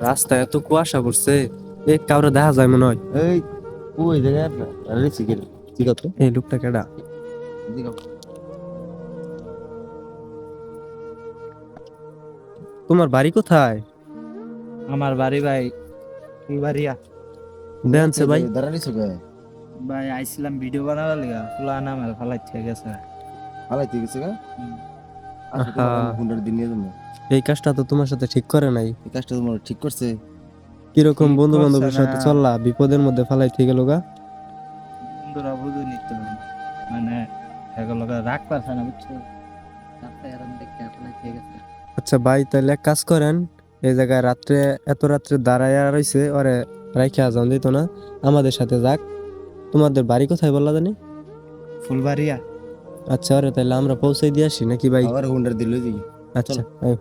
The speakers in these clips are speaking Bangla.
রাস্তায় এত কুয়াশা পড়ছে, কাউরে দেখা যায় মনে হয়। এই ওই জায়গায় আরে সিগারেট সিগারেট তো এই লোকটা কেডা? তোমার বাড়ি কোথায়? আমার বাড়ি ভাই ফুলবাড়িয়া। দেনছে ভাই। দাঁড়ানি সবে ভাই আইছিলাম ভিডিও বানাবার লিগা, ফুলা নামের ফালাই ঠিক গেছে। হালাই ঠিক আছে গা আজকে আহা, তোমার আমি হুন্ডার দিন নিয়ে যাবো। এই কাজটা তো তোমার সাথে ঠিক করে নাই। এই কাজটা তোমার ঠিক করছে। কিরকম ঠিক বন্ধু করছে বান্ধবের না, সাথে চললা, বিপদের মধ্যে ফালাইতে গেল গা। বন্ধুরা বুঝুনি তো, মানে এগুলো রাগ পারছে না বুঝছো, রাস্তায় এরকম দেখতে ফালাই ঠিক গেছে। আচ্ছা ভাই, তাহলে এক কাজ করেন, এই জায়গায় রাত্রে এত রাত্রে দাঁড়াইয়া রইছে, ওরে রাইখা যান দিত না, আমাদের সাথে যাক। তোমাদের বাড়ি কোথায় বললা জানি? ফুলবাড়িয়া। আচ্ছা, ওরে তাহলে আমরা পৌঁছে দিয়ে আসি নাকি ভাই? আবার হুন্ডার দিল দিই আচ্ছা, আয়,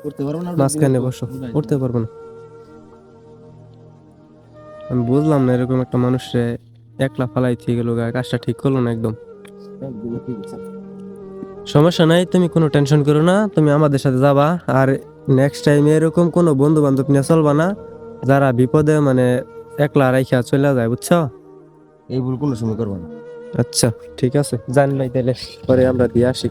করতে পারবো না মাঝখানে বসো, উঠতে পারবো না। আমি বুঝলাম না, এরকম একটা মানুষে একলা ফালাই থেকে গেল গা, কাজটা ঠিক করলো না একদম। সমস্যা নাই, তুমি কোনো টেনশন করো না, তুমি আমাদের সাথে যাবা। আর নেক্সট টাইম এরকম কোনো বন্ধু বান্ধব নিয়ে চলবা না, যারা বিপদে মানে একলা রাইখা চলে যায়, বুঝছো? এই ভুল কোনো সময় করবো না। আচ্ছা, ঠিক আছে, জানি নাই, তাহলে পরে আমরা দিয়ে আসি।